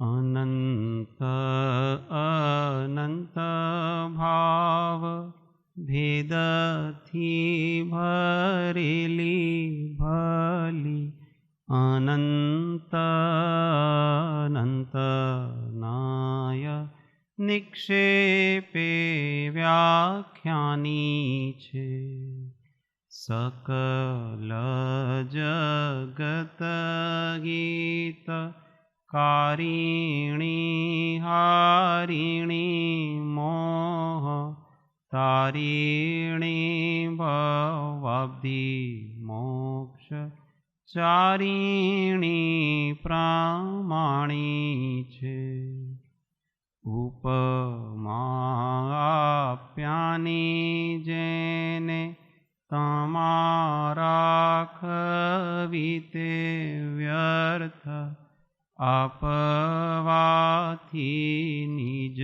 अनंत अनंत भाव भेदथी भरेली भली अनंत अनंत नाय निक्षेपे व्याख्यानी छे। सकल जगत गीत कारिणी हारिणी मोह तारिणी भवाब्धि मोक्ष चारिणी प्रामाणी छे। उपमाप्यानी जेने तमारा कविते व्यर्थ आपवाथी निज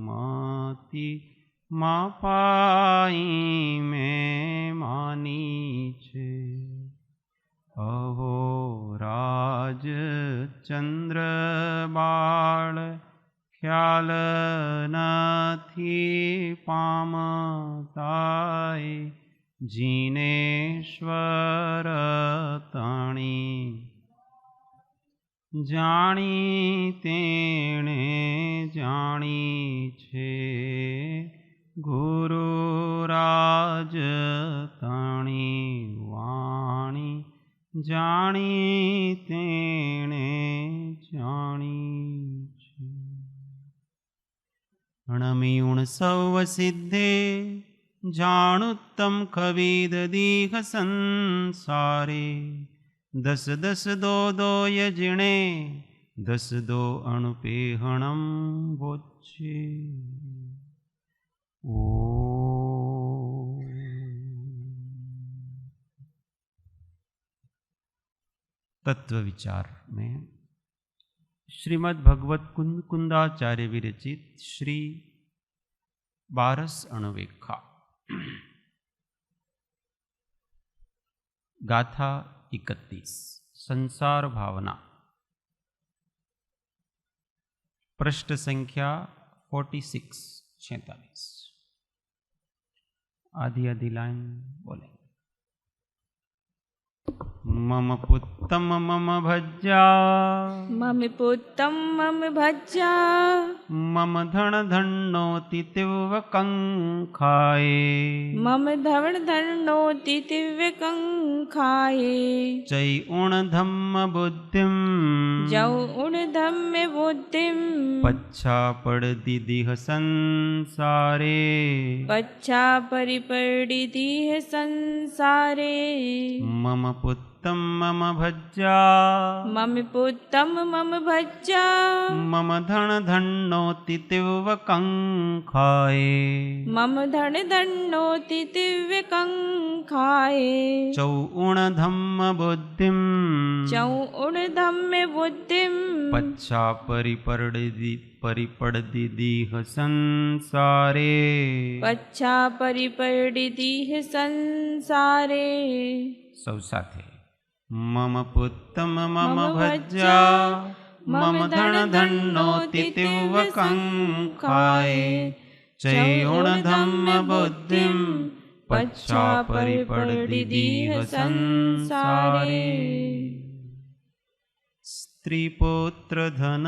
मति मापाई में मानी छे। अहो राज चंद्र बाळ ख्याल नथी पामताय जिनेश्वर तणी जाणी तेणे जाणी छे। गुरुराज तणी वाणी जाणी तेणे जाणी छे। अणमियुण सव सिद्धे जाणुत्तम कविद दीघ संसारे। दस दस दो दो यजिणे दस दो अणुपेहणम बोचे। ओ तत्व विचार में श्रीमद् भगवत कुंदाचार्य विरचित श्री 12 अणुवेखा गाथा 31 संसार भावना पृष्ठ संख्या 46 आधी लाइन बोले। मम पुत्तम मम भज्जा मम पुत्तम मम भज्जा मम धन धन्नोति तिव्य कंखाये। मम धवण धन्नोति तिव्य कंखाये। चै उण धम्म बुद्धिम जौ उण धम्म बुद्धिम पच्छा पड़ति दिह संसारे। पच्छा परिपड़ितिह संसारे। मम पुत्तम मम भज्जा मम पुत्तम मम भज्जा मम धन धन्नोति तिव्य कंखाये। मम धन धन्नोति तिव्य कंखाये। चौ उण धम्म बुद्धिम चौ उण धम्म बुद्धिम पच्छा परिपड़ति दीह संसारे। पच्छा परिपड़ितिह संसारे। सब साथे मम पुत्तम मम भज्जा मम धन धन्नोति तिव्य कंखाये। चैउण धम्म बुद्धिम पच्छा परिपड़ति दीह संसारे। स्त्रीपुत्र धन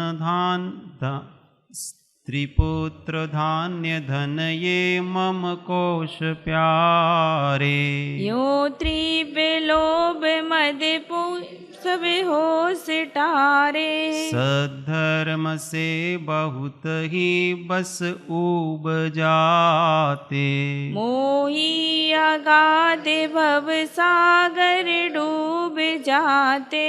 स्त्रीपुत्र धान्य धन ये मम कोश प्यारे। यो त्रिबे लोभ मद सब हो सिटारे। सद्धर्म से बहुत ही बस ऊब जाते। मोही अगाध भव सागर डूब जाते।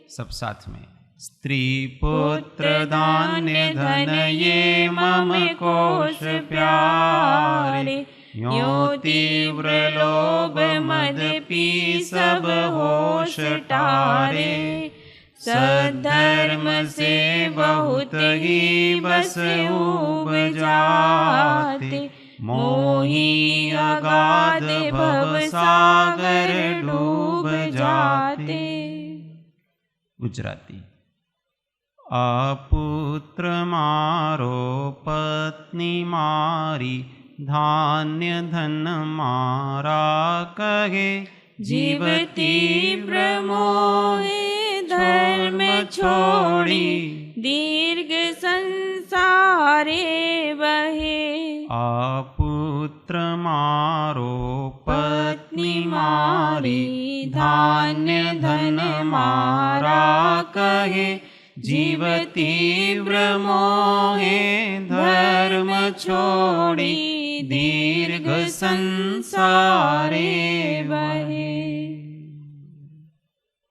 सब साथ में स्त्री पुत्र धान्य धन ये मम कोश प्यारे। यो तीव्र लोभ मद पी सब होश टारे। सद्धर्म से बहुत ही बस ऊब जाते। मोही अगाध भव सागर डूब जाते। गुजराती। आ पुत्र मारो पत्नी मारी धान्य धन मारा कहे जीव तीव्र मोहे धर्म छोड़ी दीर्घ संसारे बहे। आ पुत्र मारो पत्नी मारी धान्य धन मारा कहे जीव तीव्र मोहे धर्म छोड़ी दीर्घ संसारे बहे।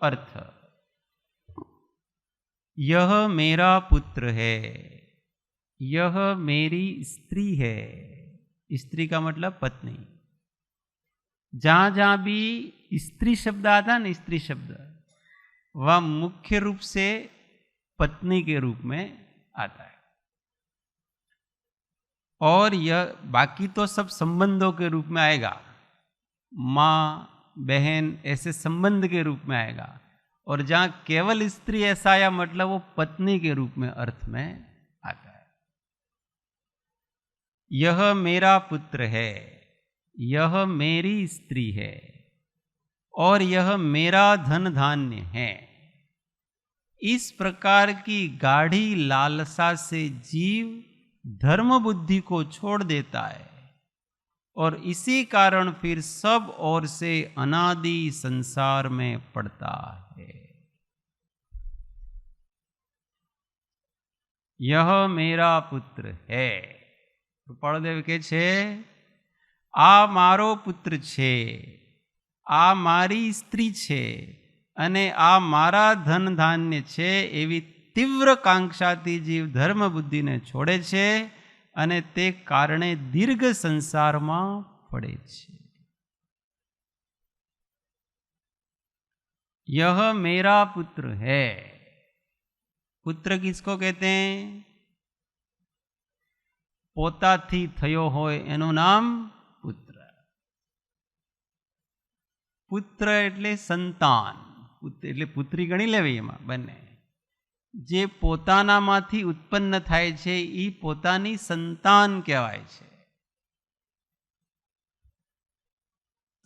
अर्थ। यह मेरा पुत्र है, यह मेरी स्त्री है। स्त्री का मतलब पत्नी। जहां जहां भी स्त्री शब्द आता है ना, स्त्री शब्द, वह मुख्य रूप से पत्नी के रूप में आता है। और यह बाकी तो सब संबंधों के रूप में आएगा, माँ बहन ऐसे संबंध के रूप में आएगा। और जहां केवल स्त्री ऐसा आया मतलब वो पत्नी के रूप में अर्थ में आता है। यह मेरा पुत्र है, यह मेरी स्त्री है, और यह मेरा धन धान्य है। इस प्रकार की गाढ़ी लालसा से जीव धर्म बुद्धि को छोड़ देता है और इसी कारण फिर सब ओर से अनादि संसार में पड़ता है। यह मेरा पुत्र है। कृपालदेव के छे आ मारो पुत्र छे, आ मारी स्त्री छे અને આ મારા ધન ધાન્ય છે એવી તીવ્ર કાંક્ષાથી જીવ ધર્મ બુદ્ધિને છોડે છે અને તે કારણે દીર્ઘ સંસારમાં પડે છે। यह मेरा पुत्र है। पुत्र किसको कहते हैं? પોતાથી થયો હોય એનું નામ પુત્ર। પુત્ર એટલે સંતાન, એટલે પુત્રી ગણી લેવી એમાં બંને। જે પોતાનામાંથી ઉત્પન્ન થાય છે એ પોતાની સંતાન કહેવાય છે।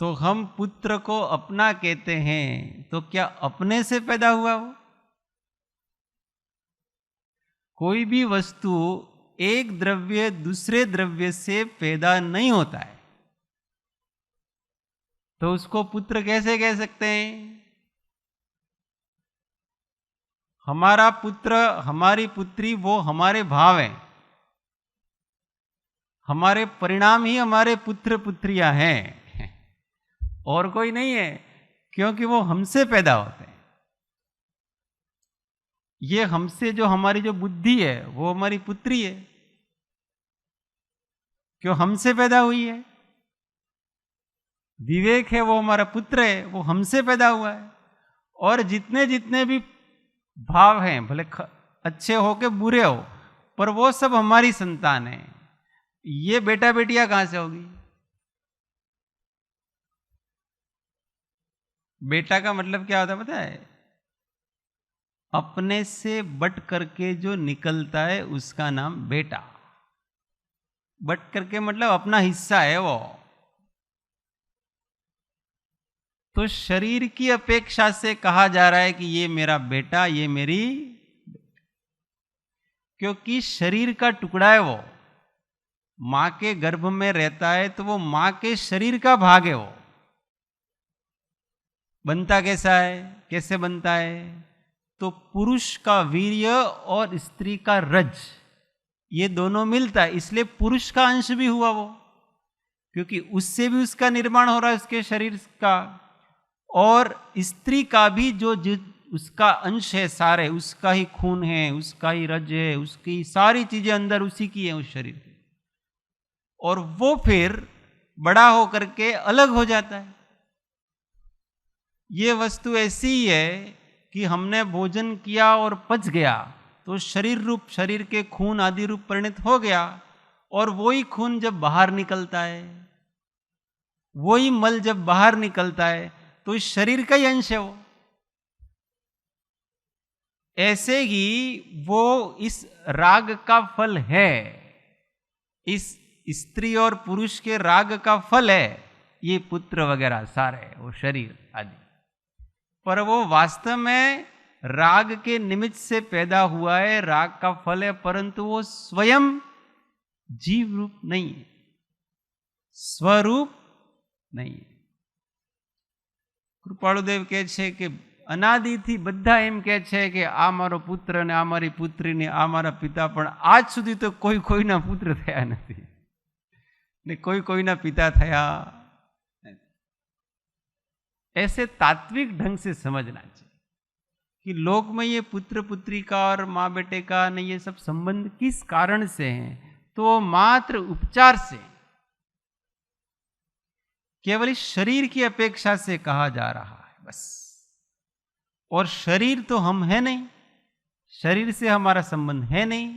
तो हम पुत्र को अपना कहते हैं, तो क्या अपने से पैदा हुआ वो? कोई भी वस्तु एक द्रव्य दूसरे द्रव्य से पैदा नहीं होता है, तो उसको पुत्र कैसे कह सकते हैं? हमारा पुत्र हमारी पुत्री वो हमारे भाव हैं, हमारे परिणाम ही हमारे पुत्र पुत्रियां हैं, और कोई नहीं है, क्योंकि वो हमसे पैदा होते हैं। ये हमसे जो हमारी जो बुद्धि है वो हमारी पुत्री है, क्यों हमसे पैदा हुई है। विवेक है वो हमारा पुत्र है, वो हमसे पैदा हुआ है। और जितने जितने भी भाव हैं, भले अच्छे हो के बुरे हो, पर वो सब हमारी संतान है। ये बेटा बेटियां कहां से होगी? बेटा का मतलब क्या होता है पता है? अपने से बट करके जो निकलता है उसका नाम बेटा। बट करके मतलब अपना हिस्सा है वो। तो शरीर की अपेक्षा से कहा जा रहा है कि ये मेरा बेटा, ये मेरी, क्योंकि शरीर का टुकड़ा है वो। मां के गर्भ में रहता है तो वो मां के शरीर का भाग है वो। बनता कैसा है, कैसे बनता है? तो पुरुष का वीर्य और स्त्री का रज, ये दोनों मिलता है, इसलिए पुरुष का अंश भी हुआ वो, क्योंकि उससे भी उसका निर्माण हो रहा है उसके शरीर का। और स्त्री का भी जो उसका अंश है सारे, उसका ही खून है, उसका ही रज है, उसकी सारी चीजें अंदर उसी की है उस शरीर के। और वो फिर बड़ा होकर के अलग हो जाता है। ये वस्तु ऐसी ही है कि हमने भोजन किया और पच गया तो शरीर रूप, शरीर के खून आदि रूप परिणित हो गया, और वही खून जब बाहर निकलता है, वही मल जब बाहर निकलता है, तो इस शरीर का ही अंश है वो। ऐसे ही वो इस राग का फल है, इस स्त्री और पुरुष के राग का फल है ये पुत्र वगैरह सारे, वो शरीर आदि। पर वो वास्तव में राग के निमित्त से पैदा हुआ है, राग का फल है, परंतु वो स्वयं जीव रूप नहीं है, स्वरूप नहीं है। કૃપાળુદેવ કહે છે કે અનાદિથી બધા એમ કહે છે કે આ મારો પુત્ર ને આ મારી પુત્રી ને આ મારા પિતા, પણ આજ સુધી તો કોઈ કોઈના પુત્ર થયા નથી ને કોઈ કોઈના पिता થયા। ऐसे तात्विक ढंग से समझना चाहिए कि लोक में ये पुत्र पुत्री का और माँ बेटे का न ये सब संबंध किस कारण से हैं, तो मात्र उपचार से, केवल इस शरीर की अपेक्षा से कहा जा रहा है बस। और शरीर तो हम है नहीं, शरीर से हमारा संबंध है नहीं।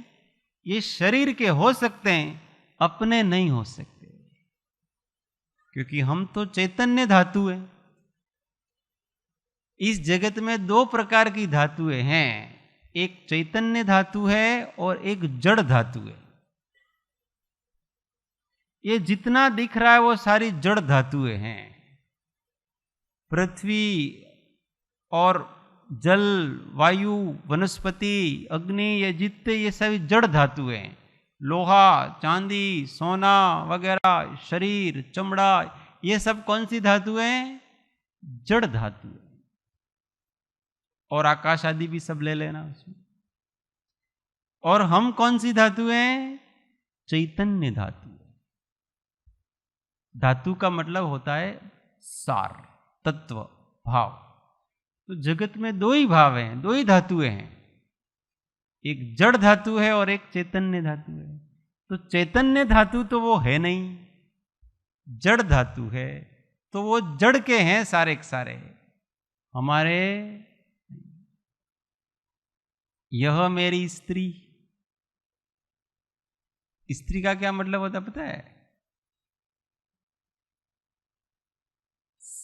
ये शरीर के हो सकते हैं, अपने नहीं हो सकते, क्योंकि हम तो चैतन्य धातु है। इस जगत में दो प्रकार की धातुएं हैं, एक चैतन्य धातु है और एक जड़ धातु है। ये जितना दिख रहा है वो सारी जड़ धातुएं हैं। पृथ्वी और जल, वायु, वनस्पति, अग्नि, ये जितने ये सभी जड़ धातुएं हैं। लोहा, चांदी, सोना वगैरह, शरीर, चमड़ा, ये सब कौन सी धातुएं हैं? जड़ धातु। और आकाश आदि भी सब ले लेना उसमें। और हम कौन सी धातु हैं? चैतन्य धातु। धातु का मतलब होता है सार, तत्व, भाव। तो जगत में दो ही भाव हैं, दो ही धातुएं हैं, एक जड़ धातु है और एक चैतन्य धातु है। तो चैतन्य धातु तो वो है नहीं, जड़ धातु है, तो वो जड़ के हैं सारे के सारे हमारे। यह मेरी स्त्री, स्त्री का क्या मतलब होता पता है?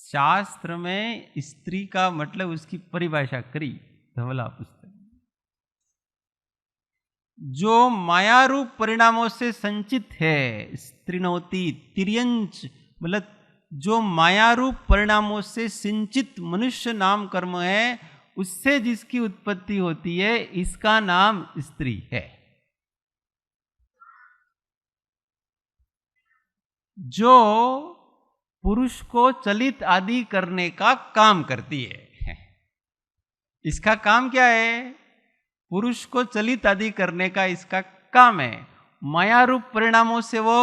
शास्त्र में स्त्री का मतलब उसकी परिभाषा करी धवला पुस्तक, जो माया रूप परिणामों से संचित है। स्त्रीनोति तिर्यंच, मतलब जो माया रूप परिणामों से सिंचित मनुष्य नाम कर्म है, उससे जिसकी उत्पत्ति होती है, इसका नाम स्त्री है। जो पुरुष को चलित आदि करने का काम करती है। इसका काम क्या है? पुरुष को चलित आदि करने का इसका काम है। माया रूप परिणामों से वो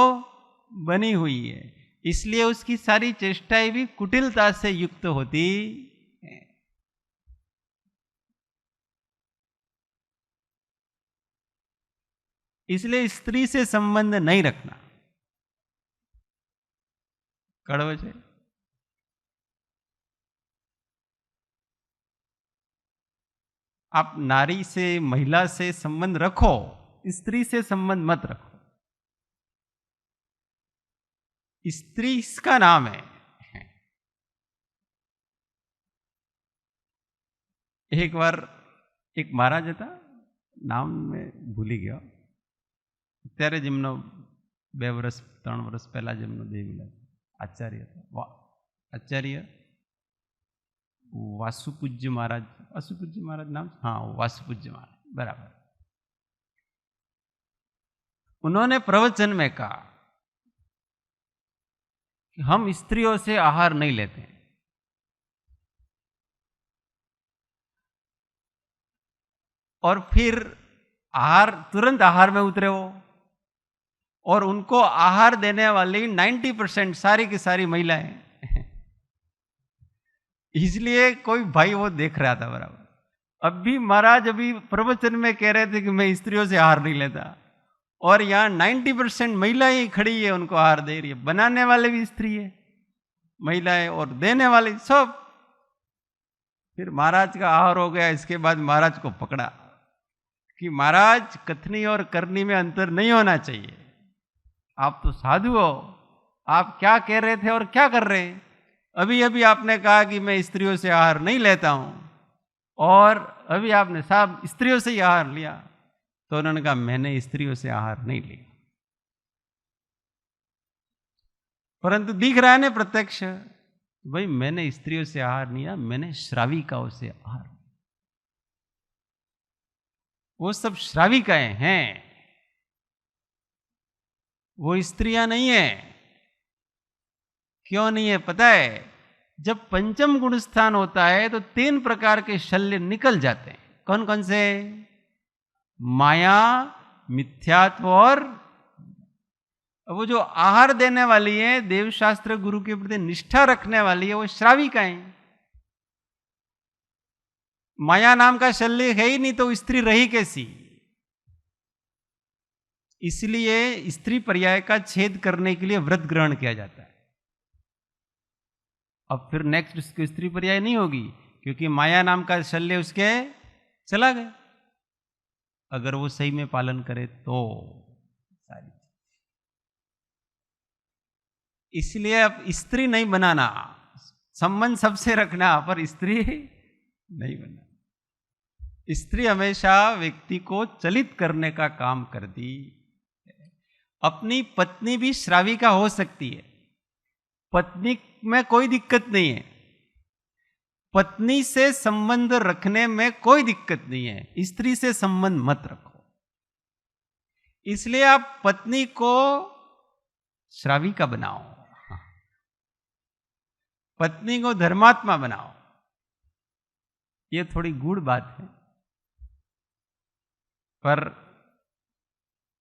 बनी हुई है, इसलिए उसकी सारी चेष्टाएं भी कुटिलता से युक्त होती है। इसलिए स्त्री से संबंध नहीं रखना। कड़वे છે। आप नारी से, महिला से संबंध रखो, स्त्री से संबंध मत रखो। स्त्री इसका नाम है। एक बार एक महाराज था, नाम में भूली गया, અત્યારે જેમનો 2 વર્ષ 3 વર્ષ પહેલા જેમનો દેહ વિલાસ, आचार्य था, आचार्य वासुपूज्य महाराज, वासुपूज्य महाराज नाम, हाँ वासुपूज्य महाराज, बराबर। उन्होंने प्रवचन में कहा कि हम स्त्रियों से आहार नहीं लेते, और फिर आहार, तुरंत आहार में उतरे वो, और उनको आहार देने वाली 90% सारी की सारी महिलाएं। इसलिए कोई भाई वो देख रहा था बराबर। अब भी महाराज अभी प्रवचन में कह रहे थे कि मैं स्त्रियों से आहार नहीं लेता, और यहाँ 90% महिलाएं खड़ी है, उनको आहार दे रही है। बनाने वाले भी स्त्री है, महिलाएं, और देने वाले सब। फिर महाराज का आहार हो गया। इसके बाद महाराज को पकड़ा कि महाराज, कथनी और करनी में अंतर नहीं होना चाहिए। आप तो साधु हो, आप क्या कह रहे थे और क्या कर रहे हैं? अभी अभी आपने कहा कि मैं स्त्रियों से आहार नहीं लेता हूं, और अभी आपने साहब स्त्रियों से ही आहार लिया। तो उन्होंने कहा मैंने स्त्रियों से आहार नहीं लिया, परंतु दिख रहा है ना प्रत्यक्ष, भाई मैंने स्त्रियों से आहार नहीं लिया, मैंने श्राविकाओं से आहार। वो सब श्राविकाएं हैं, वो स्त्रियां नहीं है। क्यों नहीं है पता है? जब पंचम गुण स्थान होता है तो 3 प्रकार के शल्य निकल जाते हैं। कौन कौन से? माया, मिथ्यात्व और वो जो आहार देने वाली है, देवशास्त्र गुरु के प्रति निष्ठा रखने वाली है, वो श्राविकाएं। माया नाम का शल्य है ही नहीं तो स्त्री रही कैसी? इसलिए स्त्री पर्याय का छेद करने के लिए व्रत ग्रहण किया जाता है। अब फिर नेक्स्ट उसकी स्त्री पर्याय नहीं होगी, क्योंकि माया नाम का शल्य उसके चला गया। अगर वो सही में पालन करे तो सारी, इसलिए अब स्त्री नहीं बनाना, संबंध सबसे रखना, पर स्त्री नहीं बनना। स्त्री हमेशा व्यक्ति को चलित करने का काम करती है। अपनी पत्नी भी श्राविका हो सकती है, पत्नी में कोई दिक्कत नहीं है, पत्नी से संबंध रखने में कोई दिक्कत नहीं है, स्त्री से संबंध मत रखो। इसलिए आप पत्नी को श्राविका बनाओ, पत्नी को धर्मात्मा बनाओ। ये थोड़ी गूढ़ बात है, पर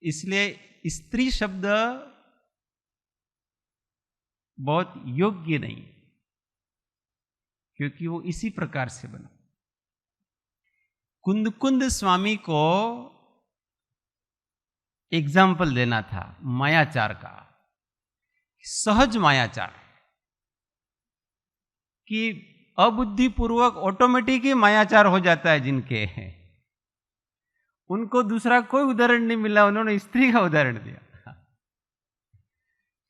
इसलिए स्त्री शब्द बहुत योग्य नहीं, क्योंकि वो इसी प्रकार से बना। कुंद स्वामी को एग्जाम्पल देना था मायाचार का, सहज मायाचार, कि अबुद्धिपूर्वक ऑटोमेटिक ही मायाचार हो जाता है जिनके हैं। उनको दूसरा कोई उदाहरण नहीं मिला, उन्होंने स्त्री का उदाहरण दिया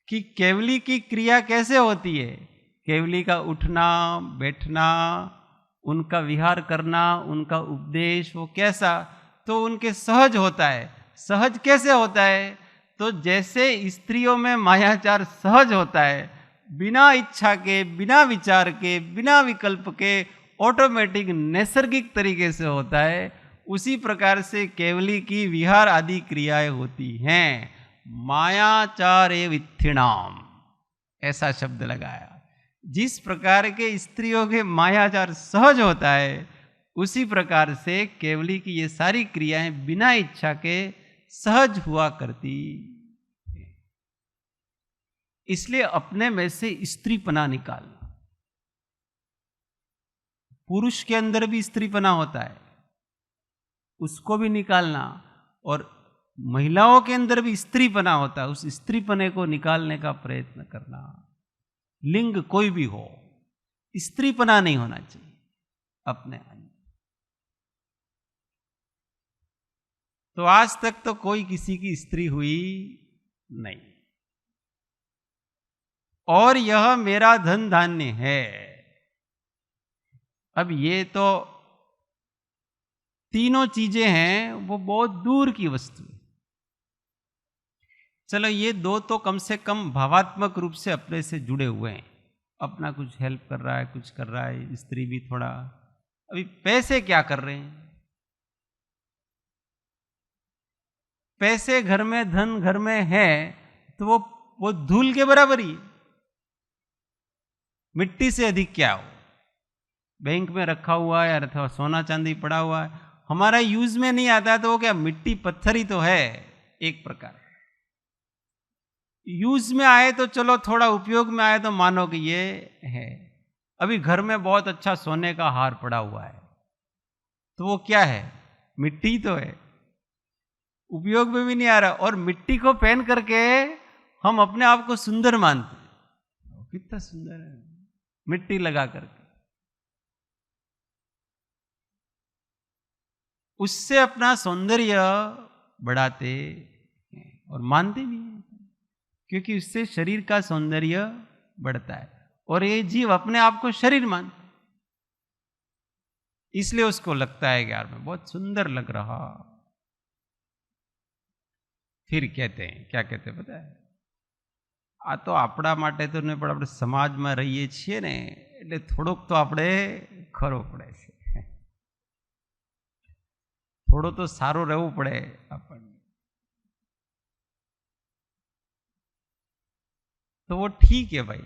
कि केवली की क्रिया कैसे होती है। केवली का उठना बैठना, उनका विहार करना, उनका उपदेश, वो कैसा, तो उनके सहज होता है। सहज कैसे होता है? तो जैसे स्त्रियों में मायाचार सहज होता है, बिना इच्छा के, बिना विचार के, बिना विकल्प के, ऑटोमेटिक नैसर्गिक तरीके से होता है, उसी प्रकार से केवली की विहार आदि क्रियाएं होती हैं। मायाचारे वित्थिणाम, ऐसा शब्द लगाया। जिस प्रकार के स्त्रियों के मायाचार सहज होता है, उसी प्रकार से केवली की ये सारी क्रियाएं बिना इच्छा के सहज हुआ करती। इसलिए अपने में से स्त्रीपना निकालना। पुरुष के अंदर भी स्त्रीपना होता है, उसको भी निकालना, और महिलाओं के अंदर भी स्त्रीपना होता है, उस स्त्रीपने को निकालने का प्रयत्न करना। लिंग कोई भी हो, स्त्रीपना नहीं होना चाहिए अपने अंदर। तो आज तक तो कोई किसी की स्त्री हुई नहीं, और यह मेरा धन धान्य है। अब ये तो तीनों चीजें हैं, वो बहुत दूर की वस्तु है। चलो ये दो तो कम से कम भावात्मक रूप से अपने से जुड़े हुए हैं, अपना कुछ हेल्प कर रहा है, कुछ कर रहा है, स्त्री भी थोड़ा। अभी पैसे क्या कर रहे हैं? पैसे घर में, धन घर में है, तो वो धूल के बराबर ही, मिट्टी से अधिक क्या हो। बैंक में रखा हुआ है अथवा सोना चांदी पड़ा हुआ है, हमारा यूज में नहीं आता तो वो क्या, मिट्टी पत्थर ही तो है एक प्रकार। यूज में आए तो चलो, थोड़ा उपयोग में आए तो मानो कि ये है। अभी घर में बहुत अच्छा सोने का हार पड़ा हुआ है, तो वो क्या है? मिट्टी तो है, उपयोग में भी नहीं आ रहा। और मिट्टी को पहन करके हम अपने आप को सुंदर मानते हैं, कितना सुंदर है मिट्टी लगा करके, उससे अपना सौंदर्य बढ़ाते हैं और मानते भी हैं। क्योंकि उससे शरीर का सौंदर्य बढ़ता है। और ये जीव अपने आप को शरीर मानता है, इसलिए उसको लगता है कि यार मैं बहुत सुंदर लग रहा। फिर कहते हैं, क्या कहते हैं पता है? આ તો આપણા માટે તો નહીં, પણ આપણે સમાજમાં રહીએ છીએ ને એટલે થોડોક તો આપણે ખરો પડે છે, થોડો તો સારું રહેવું પડે આપણને। तो वो ठीक है भाई,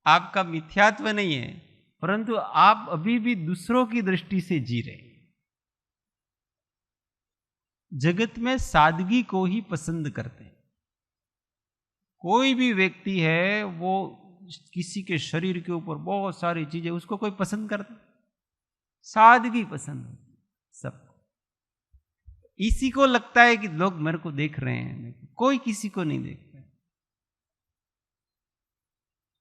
आपका मिथ्यात्व नहीं है, परंतु आप अभी भी दूसरों की दृष्टि से जी रहे हैं। जगत में सादगी को ही पसंद करते हैं। कोई भी व्यक्ति है वो किसी के शरीर के ऊपर बहुत सारी चीजें, उसको कोई पसंद करता? सादगी पसंद है सबको। इसी को लगता है कि लोग मेरे को देख रहे हैं, कोई किसी को नहीं देखता।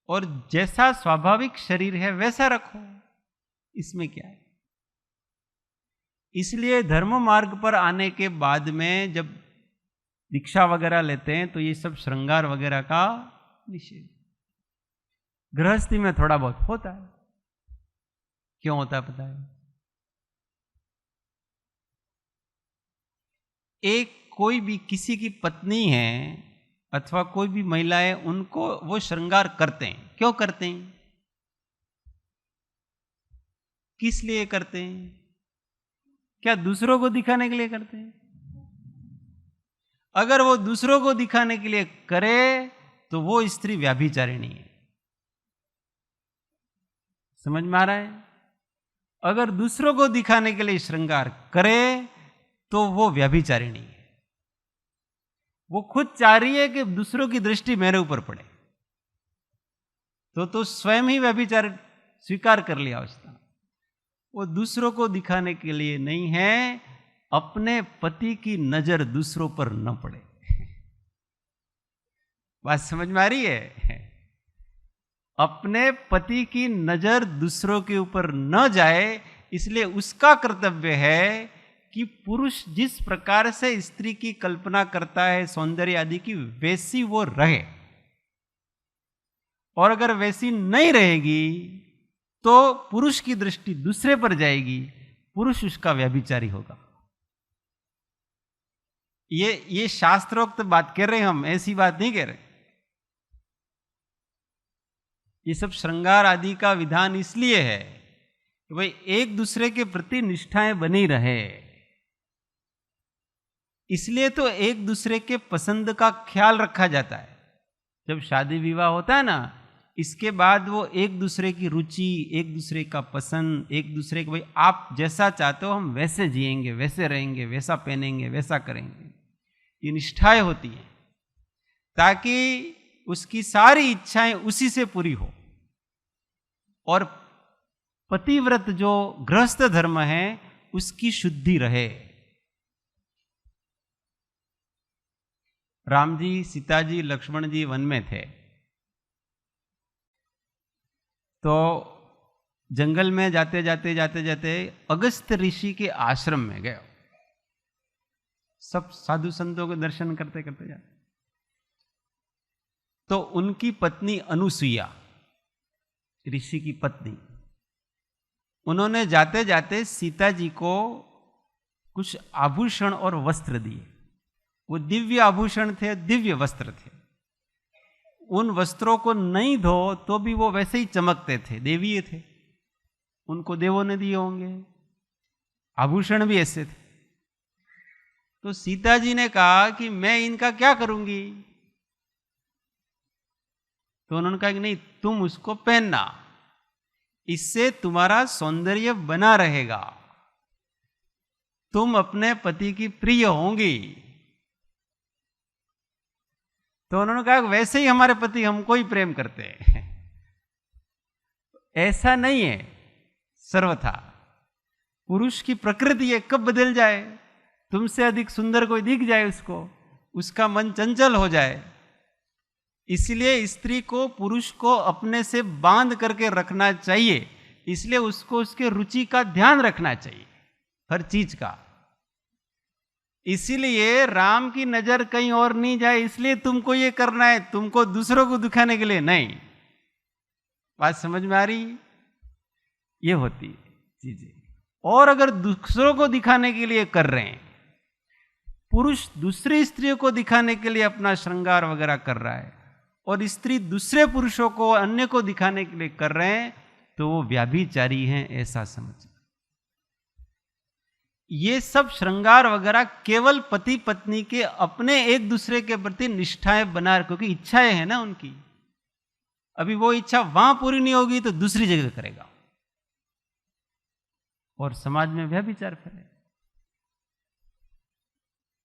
और जैसा स्वाभाविक शरीर है वैसा रखो, इसमें क्या है? इसलिए धर्म मार्ग पर आने के बाद में जब दीक्षा वगैरह लेते हैं तो ये सब श्रृंगार वगैरह का निषेध। गृहस्थी में थोड़ा बहुत होता है। क्यों होता है पता है? एक कोई भी किसी की पत्नी है अथवा कोई भी महिलाएं, उनको वो श्रृंगार करते हैं। क्यों करते हैं? किस लिए करते हैं? क्या दूसरों को दिखाने के लिए करते हैं? अगर वो दूसरों को दिखाने के लिए करे तो वो स्त्री व्याभिचारिणी है। समझ में आ रहा है? अगर दूसरों को दिखाने के लिए श्रृंगार करे तो वो व्याभिचारिणी है। वो खुद चाह रही है कि दूसरों की दृष्टि मेरे ऊपर पड़े, तो स्वयं ही व्यभिचार स्वीकार कर लिया उसने। वो दूसरों को दिखाने के लिए नहीं है, अपने पति की नजर दूसरों पर न पड़े। बात समझ में आ रही है? अपने पति की नजर दूसरों के ऊपर न जाए, इसलिए उसका कर्तव्य है कि पुरुष जिस प्रकार से स्त्री की कल्पना करता है सौंदर्य आदि की, वैसी वो रहे। और अगर वैसी नहीं रहेगी तो पुरुष की दृष्टि दूसरे पर जाएगी, पुरुष उसका व्यभिचारी होगा। ये शास्त्रोक्त बात कह रहे हैं हम, ऐसी बात नहीं कह रहे। ये सब श्रृंगार आदि का विधान इसलिए है कि भाई एक दूसरे के प्रति निष्ठाएं बनी रहे। इसलिए तो एक दूसरे के पसंद का ख्याल रखा जाता है। जब शादी विवाह होता है ना, इसके बाद वो एक दूसरे की रुचि, एक दूसरे का पसंद, एक दूसरे को भाई आप जैसा चाहते हो हम वैसे जिएंगे, वैसे रहेंगे, वैसा पहनेंगे, वैसा करेंगे, ये निष्ठाएं होती हैं ताकि उसकी सारी इच्छाएं उसी से पूरी हो। और पतिव्रत जो गृहस्थ धर्म है उसकी शुद्धि रहे। राम जी, सीता जी, लक्ष्मण जी वन में थे, तो जंगल में जाते जाते जाते जाते अगस्त्य ऋषि के आश्रम में गए। सब साधु संतों के दर्शन करते करते जाते, तो उनकी पत्नी अनुसुईया, ऋषि की पत्नी, उन्होंने जाते जाते सीता जी को कुछ आभूषण और वस्त्र दिए। वो दिव्य आभूषण थे, दिव्य वस्त्र थे। उन वस्त्रों को नहीं धो तो भी वो वैसे ही चमकते थे, देवीय थे। उनको देवों ने दिए होंगे, आभूषण भी ऐसे थे। तो सीता जी ने कहा कि मैं इनका क्या करूंगी? तो उन्होंने कहा कि नहीं, तुम उसको पहनना, इससे तुम्हारा सौंदर्य बना रहेगा, तुम अपने पति की प्रिय होंगी। तो उन्होंने कहा वैसे ही हमारे पति हमको ही प्रेम करते हैं। ऐसा नहीं है सर्वथा। पुरुष की प्रकृति है, कब बदल जाए, तुमसे अधिक सुंदर कोई दिख जाए उसको, उसका मन चंचल हो जाए। इसलिए स्त्री को पुरुष को अपने से बांध करके रखना चाहिए। इसलिए उसको उसके रुचि का ध्यान रखना चाहिए, हर चीज का। इसीलिए राम की नजर कहीं और नहीं जाए, इसलिए तुमको ये करना है, तुमको दूसरों को दिखाने के लिए नहीं। बात समझ में आ रही? ये होती है चीजें। और अगर दूसरों को दिखाने के लिए कर रहे हैं, पुरुष दूसरी स्त्रियों को दिखाने के लिए अपना श्रृंगार वगैरह कर रहा है, और स्त्री दूसरे पुरुषों को, अन्य को दिखाने के लिए कर रहे हैं, तो वो व्याभिचारी हैं, ऐसा समझ। ये सब श्रृंगार वगैरह केवल पति पत्नी के अपने एक दूसरे के प्रति निष्ठाएं बना, क्योंकि इच्छाएं हैं ना उनकी। अभी वो इच्छा वहां पूरी नहीं होगी तो दूसरी जगह करेगा, और समाज में व्यभिचार फैलेगा।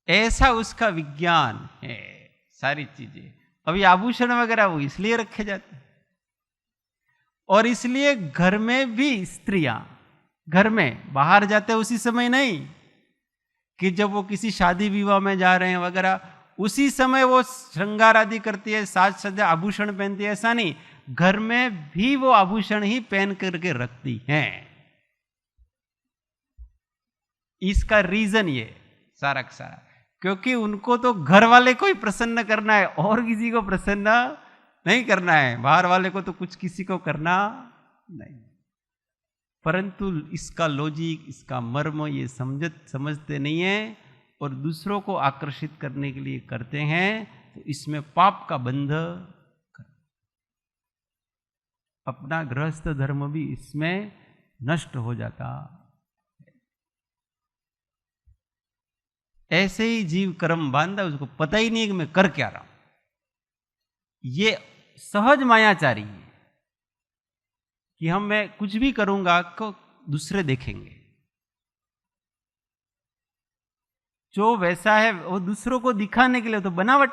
ऐसा उसका विज्ञान है। सारी चीजें, अभी आभूषण वगैरह वो इसलिए रखे जाते हैं, और इसलिए घर में भी स्त्रियां, घर में बाहर जाते उसी समय नहीं कि जब वो किसी शादी विवाह में जा रहे हैं वगैरह, उसी समय वो श्रृंगार आदि करती है, साज सज्जा आभूषण पहनती है, ऐसा नहीं, घर में भी वो आभूषण ही पहन करके रखती हैं। इसका रीजन ये सारा का सारा, क्योंकि उनको तो घर वाले को ही प्रसन्न करना है, और किसी को प्रसन्न नहीं करना है। बाहर वाले को तो कुछ किसी को करना नहीं। परंतु इसका लॉजिक, इसका मर्म ये समझते नहीं है, और दूसरों को आकर्षित करने के लिए करते हैं, तो इसमें पाप का बंध, अपना गृहस्थ धर्म भी इसमें नष्ट हो जाता। ऐसे ही जीव कर्म बांधा, उसको पता ही नहीं है कि मैं कर क्या रहा हूं। ये सहज मायाचारी है कि मैं कुछ भी करूंगा तो दूसरे देखेंगे। जो वैसा है वो दूसरों को दिखाने के लिए, तो बनावट,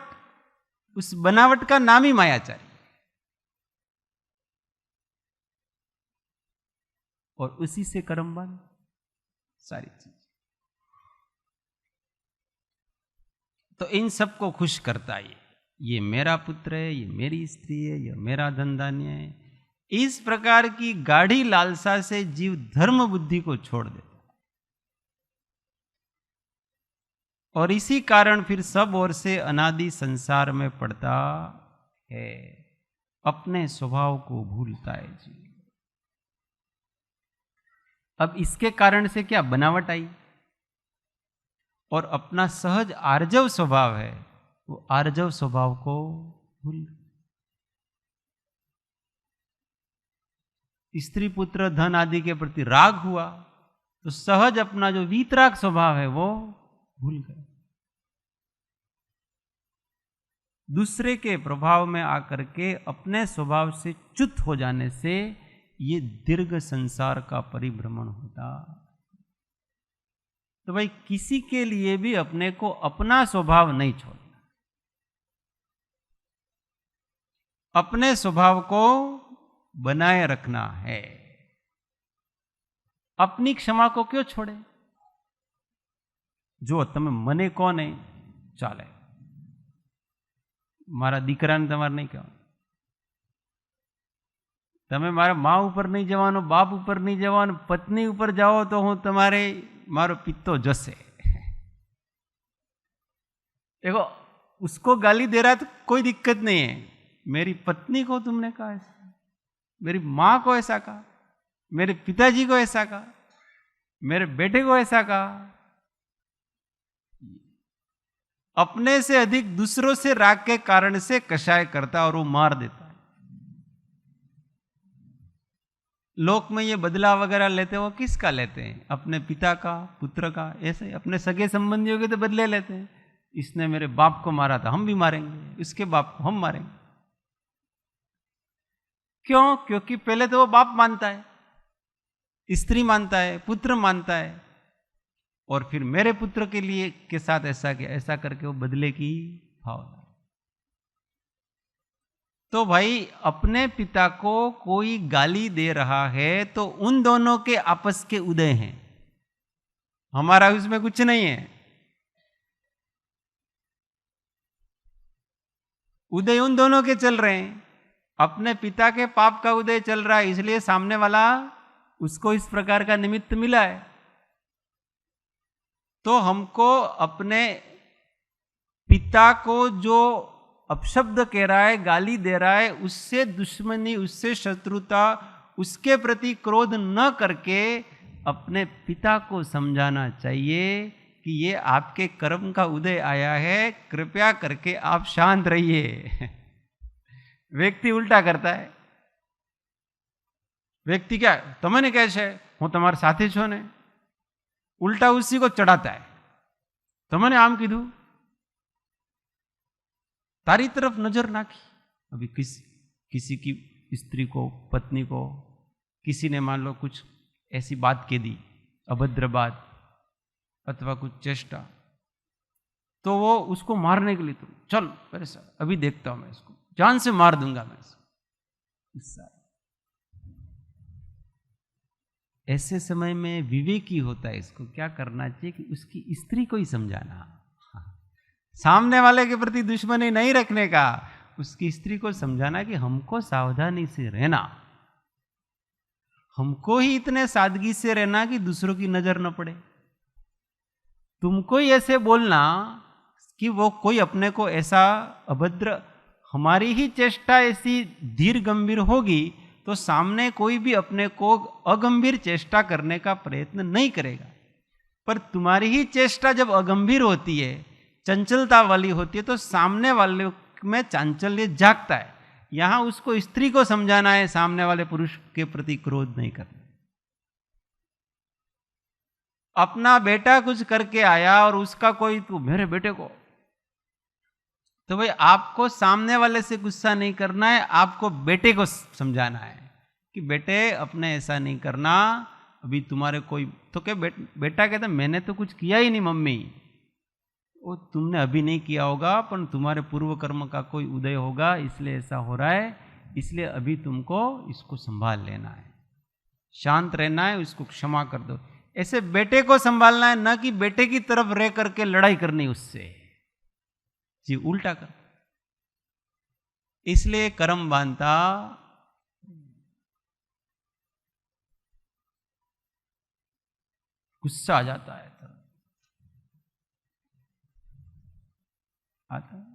उस बनावट का नाम ही मायाचारी, और उसी से कर्म बंध सारी चीज। तो इन सबको खुश करता है, ये मेरा पुत्र है, ये मेरी स्त्री है, ये मेरा धन धान्य है। इस प्रकार की गाढ़ी लालसा से जीव धर्म बुद्धि को छोड़ देता है, और इसी कारण फिर सब ओर से अनादि संसार में पड़ता है, अपने स्वभाव को भूलता है जीव। अब इसके कारण से क्या बनावट आई, और अपना सहज आर्जव स्वभाव है, वो आर्जव स्वभाव को भूल। स्त्री पुत्र धन आदि के प्रति राग हुआ, तो सहज अपना जो वीतराग स्वभाव है वो भूल गए। दूसरे के प्रभाव में आकर के अपने स्वभाव से च्युत हो जाने से ये दीर्घ संसार का परिभ्रमण होता। तो भाई किसी के लिए भी अपने को अपना स्वभाव नहीं छोड़ना, अपने स्वभाव को बनाए रखना है। अपनी क्षमा को क्यों छोड़े? जो तमे मने कोने चाले, मारा दीकराने तमारे नहीं कहो, तमे मारा माँ ऊपर नहीं जवानो, बाप ऊपर नहीं जवानो, पत्नी ऊपर जाओ तो हूँ तुम्हारे मारो पित्तो जसे। देखो उसको गाली दे रहा है तो कोई दिक्कत नहीं है, मेरी पत्नी को तुमने कहा ऐसा, मेरी माँ को ऐसा कहा, मेरे पिताजी को ऐसा कहा, मेरे बेटे को ऐसा कहा। अपने से अधिक दूसरों से राग के कारण से कषाय करता और वो मार देता है। लोक में ये बदला वगैरह लेते हैं, वो किसका लेते हैं? अपने पिता का, पुत्र का, ऐसे अपने सगे संबंधियों के तो बदले लेते हैं। इसने मेरे बाप को मारा था, हम भी मारेंगे, इसके बाप को हम मारेंगे। क्यों? क्योंकि पहले तो वो बाप मानता है, स्त्री मानता है, पुत्र मानता है, और फिर मेरे पुत्र के लिए के साथ ऐसा किया, ऐसा करके वो बदले की भावना। तो भाई अपने पिता को कोई गाली दे रहा है तो उन दोनों के आपस के उदय हैं, हमारा उसमें कुछ नहीं है। उदय उन दोनों के चल रहे हैं। अपने पिता के पाप का उदय चल रहा है, इसलिए सामने वाला उसको इस प्रकार का निमित्त मिला है। तो हमको अपने पिता को जो अपशब्द कह रहा है, गाली दे रहा है, उससे दुश्मनी, उससे शत्रुता, उसके प्रति क्रोध न करके अपने पिता को समझाना चाहिए कि ये आपके कर्म का उदय आया है, कृपया करके आप शांत रहिए। व्यक्ति उल्टा करता है। व्यक्ति क्या, तमने कैसे હું તમારા સાથે છો ને, उल्टा उसी को चढ़ाता है। तमने आम कीधु, तारी तरफ नजर नाखी। अभी किसी की स्त्री को, पत्नी को किसी ने मान लो कुछ ऐसी बात कह दी, अभद्र बात अथवा कुछ चेष्टा, तो वो उसको मारने के लिए, तो चल मेरे साथ, अभी देखता हूं मैं इसको, जान से मार दूंगा मैं इसको। ऐसे समय में विवेकी होता है, इसको क्या करना चाहिए कि उसकी स्त्री को ही समझाना, सामने वाले के प्रति दुश्मनी नहीं रखने का, उसकी स्त्री को समझाना कि हमको सावधानी से रहना, हमको ही इतने सादगी से रहना कि दूसरों की नजर न पड़े। तुमको ही ऐसे बोलना कि वो कोई अपने को ऐसा अभद्र, हमारी ही चेष्टा ऐसी धीर गंभीर होगी तो सामने कोई भी अपने को अगंभीर चेष्टा करने का प्रयत्न नहीं करेगा। पर तुम्हारी ही चेष्टा जब अगंभीर होती है, चंचलता वाली होती है, तो सामने वाले में चांचल्य जागता है। यहां उसको स्त्री को समझाना है, सामने वाले पुरुष के प्रति क्रोध नहीं करना। अपना बेटा कुछ करके आया और उसका कोई, तू मेरे बेटे को, तो भाई आपको सामने वाले से गुस्सा नहीं करना है, आपको बेटे को समझाना है कि बेटे अपने ऐसा नहीं करना, अभी तुम्हारे कोई, तो क्या बेटा कहता मैंने तो कुछ किया ही नहीं मम्मी, वो तुमने अभी नहीं किया होगा, पर तुम्हारे पूर्व कर्म का कोई उदय होगा, इसलिए ऐसा हो रहा है, इसलिए अभी तुमको इसको संभाल लेना है, शांत रहना है, उसको क्षमा कर दो। ऐसे बेटे को संभालना है, ना कि बेटे की तरफ रह करके लड़ाई करनी उससे, जी उल्टा कर। इसलिए कर्म बांधता गुस्सा आ जाता है, आता है।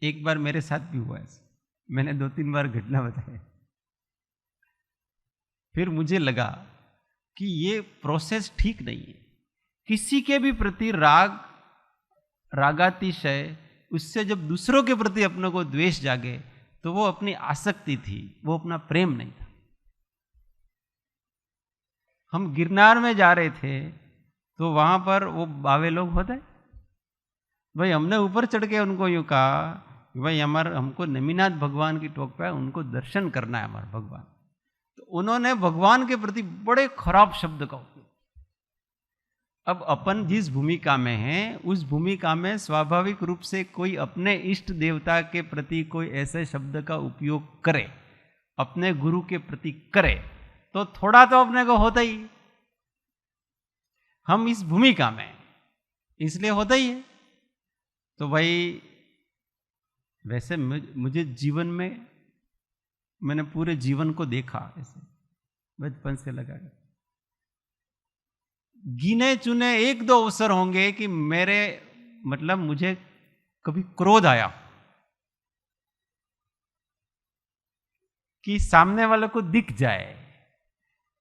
एक बार मेरे साथ भी हुआ ऐसा, मैंने 2-3 बार घटना बताई, फिर मुझे लगा कि ये प्रोसेस ठीक नहीं है। किसी के भी प्रति रागातिशय, उससे जब दूसरों के प्रति अपने को द्वेष जागे तो वो अपनी आसक्ति थी, वो अपना प्रेम नहीं था। हम गिरनार में जा रहे थे तो वहां पर वो बावे लोग होते, भाई हमने ऊपर चढ़ के उनको यूं कहा कि भाई हमको नेमिनाथ भगवान की टोक पे उनको दर्शन करना है, हमारा भगवान। तो उन्होंने भगवान के प्रति बड़े खराब शब्द का उपयोग। अब अपन जिस भूमिका में हैं, उस भूमिका में स्वाभाविक रूप से कोई अपने इष्ट देवता के प्रति कोई ऐसे शब्द का उपयोग करे, अपने गुरु के प्रति करे, तो थोड़ा तो अपने को होता ही, हम इस भूमिका में, इसलिए होता ही है। तो भाई वैसे मुझे जीवन में, मैंने पूरे जीवन को देखा ऐसे, बचपन से लगा, गिने चुने 1-2 अवसर होंगे कि मेरे मतलब मुझे कभी क्रोध आया कि सामने वाले को दिख जाए,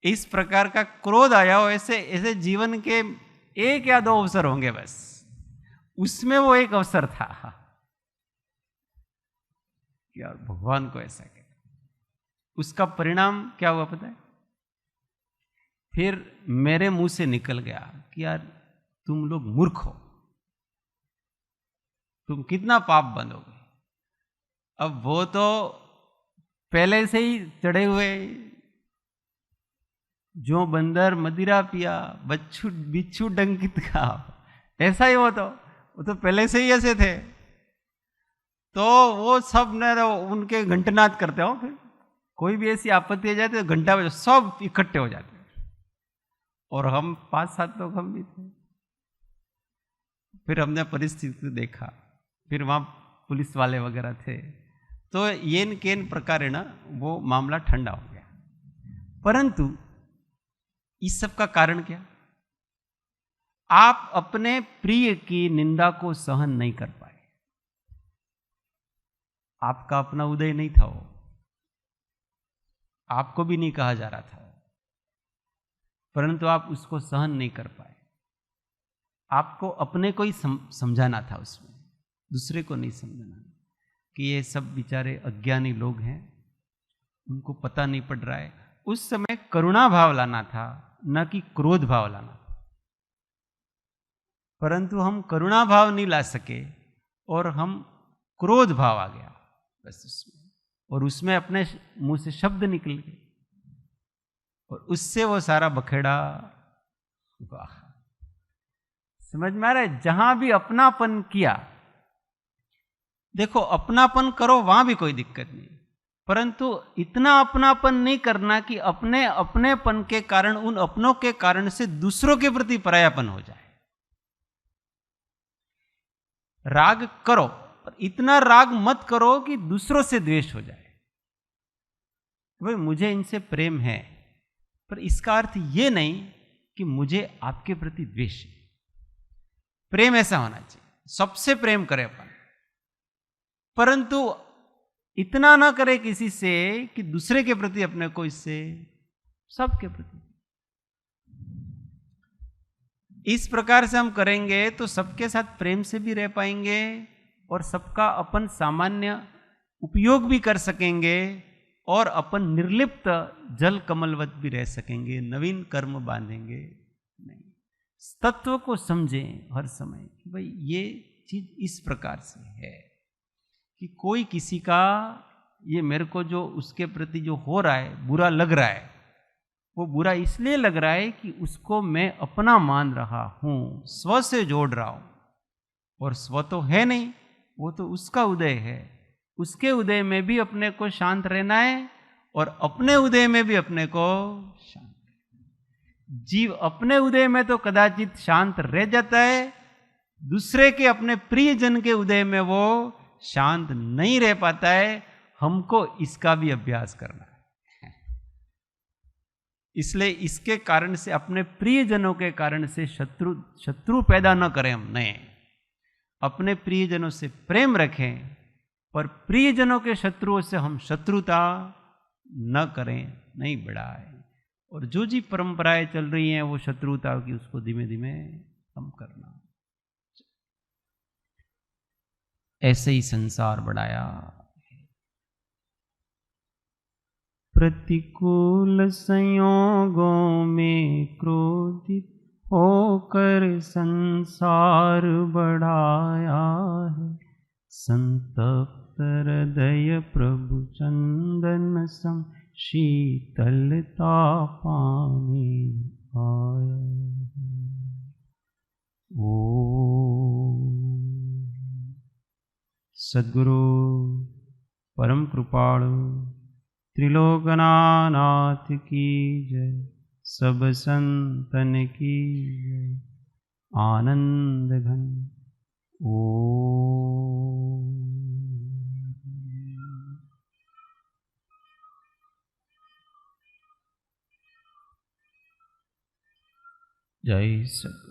इस प्रकार का क्रोध आया हो। ऐसे जीवन के 1 या 2 अवसर होंगे बस, उसमें वो एक अवसर था कि यार भगवान को ऐसा कहता। उसका परिणाम क्या हुआ पता है? फिर मेरे मुंह से निकल गया कि यार तुम लोग मूर्ख हो, तुम कितना पाप बंधोगे। अब वो तो पहले से ही चढ़े हुए, जो बंदर मदिरा पिया बिच्छू डंकित का, ऐसा ही वो तो पहले से ही ऐसे थे। तो वो सब ने उनके घंटनाद करते हो, फिर कोई भी ऐसी आपत्ति आ जाती तो घंटा बजे सब इकट्ठे हो जाते, और हम 5-7 लोग हम भी थे। फिर हमने परिस्थिति देखा, फिर वहां पुलिस वाले वगैरह थे, तो येन केन प्रकार है ना वो मामला ठंडा हो गया। परंतु इस सब का कारण क्या? आप अपने प्रिय की निंदा को सहन नहीं कर पाए। आपका अपना उदय नहीं था वो, आपको भी नहीं कहा जा रहा था, परंतु आप उसको सहन नहीं कर पाए। आपको अपने को ही समझाना था, उसमें दूसरे को नहीं समझाना कि ये सब बेचारे अज्ञानी लोग हैं, उनको पता नहीं पड़ रहा है। उस समय करुणा भाव लाना था, न कि क्रोध भाव लाना था। परंतु हम करुणा भाव नहीं ला सके और हम क्रोध भाव आ गया बस उसमें, और उसमें अपने मुंह से शब्द निकल गए और उससे वो सारा बखेड़ा हुआ। समझ में आ रहा है? जहां भी अपनापन किया, देखो अपनापन करो वहां भी कोई दिक्कत नहीं, परंतु इतना अपनापन नहीं करना कि अपने अपनेपन के कारण, उन अपनों के कारण से दूसरों के प्रति परायापन हो जाए। राग करो, पर इतना राग मत करो कि दूसरों से द्वेष हो जाए। भाई मुझे इनसे प्रेम है, पर इसका अर्थ ये नहीं कि मुझे आपके प्रति द्वेष है। प्रेम ऐसा होना चाहिए, सबसे प्रेम करें अपन, परंतु इतना ना करे किसी से कि दूसरे के प्रति अपने को इससे, सबके प्रति। इस प्रकार से हम करेंगे तो सबके साथ प्रेम से भी रह पाएंगे और सबका अपन सामान्य उपयोग भी कर सकेंगे और अपन निर्लिप्त जल कमलवत भी रह सकेंगे, नवीन कर्म बांधेंगे नहीं। तत्व को समझें हर समय कि भाई ये चीज इस प्रकार से है कि कोई किसी का, ये मेरे को जो उसके प्रति जो हो रहा है बुरा लग रहा है, वो बुरा इसलिए लग रहा है कि उसको मैं अपना मान रहा हूं, स्व से जोड़ रहा हूं, और स्व तो है नहीं, वो तो उसका उदय है। उसके उदय में भी अपने को शांत रहना है और अपने उदय में भी अपने को शांत। जीव अपने उदय में तो कदाचित शांत रह जाता है, दूसरे के अपने प्रियजन के उदय में वो शांत नहीं रह पाता है। हमको इसका भी अभ्यास करना है। इसलिए इसके कारण से, अपने प्रियजनों के कारण से शत्रु पैदा न करें। हम नहीं, अपने प्रियजनों से प्रेम रखें, पर प्रियजनों के शत्रुओं से हम शत्रुता न करें, नहीं बढ़ाएं। और जो जी परंपराएं चल रही हैं वो शत्रुता की, उसको धीमे धीमे कम करना। ऐसे ही संसार बढ़ाया। प्रतिकूल संयोगों में क्रोधित होकर संसार बढ़ाया है, संतप्त हृदय प्रभु चंदन सम शीतलता पानी आया। ओम सद्गुरु परम कृपाणु त्रिलोकनाथ की जय, सब संतन की जय। आनंद घन ओम। जय सद्गुरु।